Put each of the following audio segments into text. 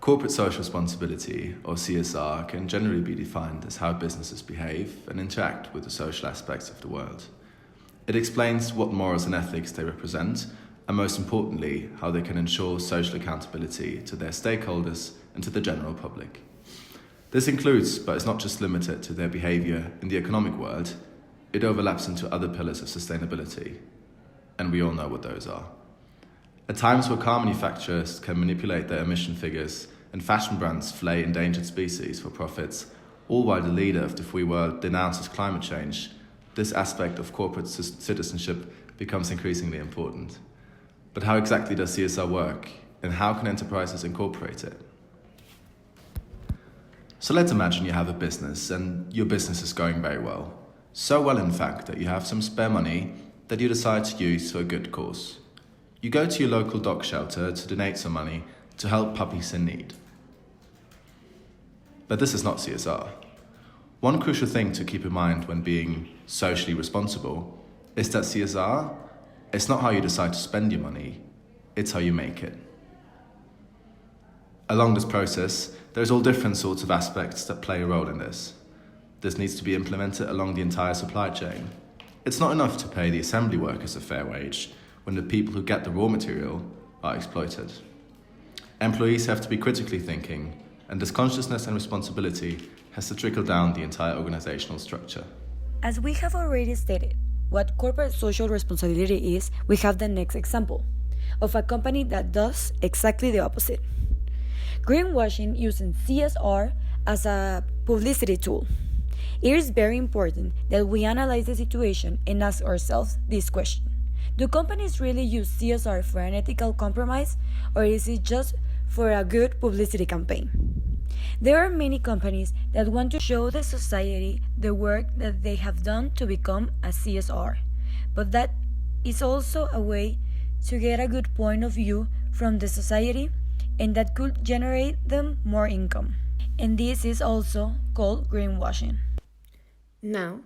Corporate social responsibility, or CSR, can generally be defined as how businesses behave and interact with the social aspects of the world. It explains what morals and ethics they represent, and most importantly, how they can ensure social accountability to their stakeholders and to the general public. This includes, but is not just limited to, their behaviour in the economic world. It overlaps into other pillars of sustainability, and we all know what those are. At times where car manufacturers can manipulate their emission figures and fashion brands flay endangered species for profits, all while the leader of the free world denounces climate change, this aspect of corporate citizenship becomes increasingly important. But how exactly does CSR work, and how can enterprises incorporate it? So let's imagine you have a business, and your business is going very well. So well, in fact, that you have some spare money that you decide to use for a good cause. You go to your local dog shelter to donate some money to help puppies in need. But this is not CSR. One crucial thing to keep in mind when being socially responsible is that CSR is not how you decide to spend your money, it's how you make it. Along this process, there's all different sorts of aspects that play a role in this. This needs to be implemented along the entire supply chain. It's not enough to pay the assembly workers a fair wage when the people who get the raw material are exploited. Employees have to be critically thinking, and this consciousness and responsibility has to trickle down the entire organizational structure. As we have already stated, what corporate social responsibility is, we have the next example of a company that does exactly the opposite. Greenwashing using CSR as a publicity tool. It is very important that we analyze the situation and ask ourselves this question. Do companies really use CSR for an ethical compromise, or is it just for a good publicity campaign? There are many companies that want to show the society the work that they have done to become a CSR, but that is also a way to get a good point of view from the society, and that could generate them more income. And this is also called greenwashing. Now,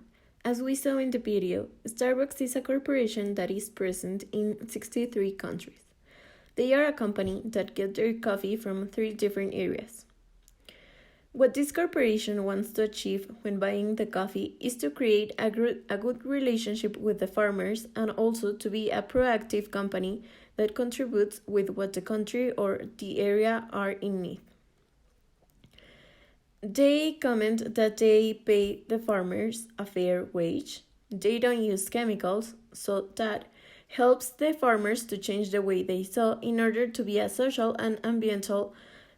as we saw in the video, Starbucks is a corporation that is present in 63 countries. They are a company that gets their coffee from 3 different areas. What this corporation wants to achieve when buying the coffee is to create a good relationship with the farmers, and also to be a proactive company that contributes with what the country or the area are in need. They comment that they pay the farmers a fair wage. They don't use chemicals, so that helps the farmers to change the way they sow in order to be a social and environmental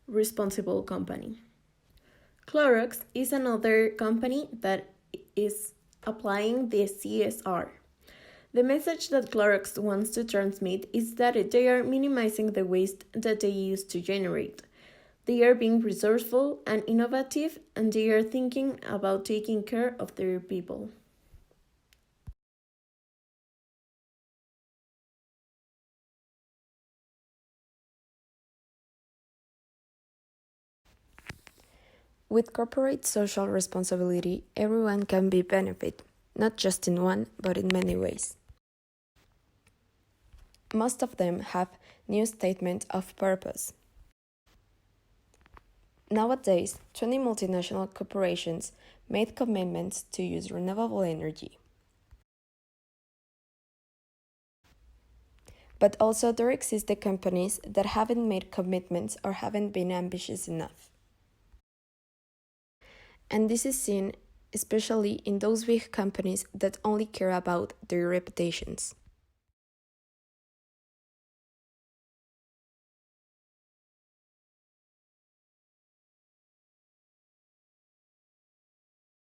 responsible company. Clorox is another company that is applying the CSR. The message that Clorox wants to transmit is that they are minimizing the waste that they use to generate. They are being resourceful and innovative, and they are thinking about taking care of their people. With corporate social responsibility, everyone can be benefit, not just in one, but in many ways. Most of them have new statement of purpose. Nowadays, 20 multinational corporations made commitments to use renewable energy. But also there exist the companies that haven't made commitments or haven't been ambitious enough. And this is seen especially in those big companies that only care about their reputations.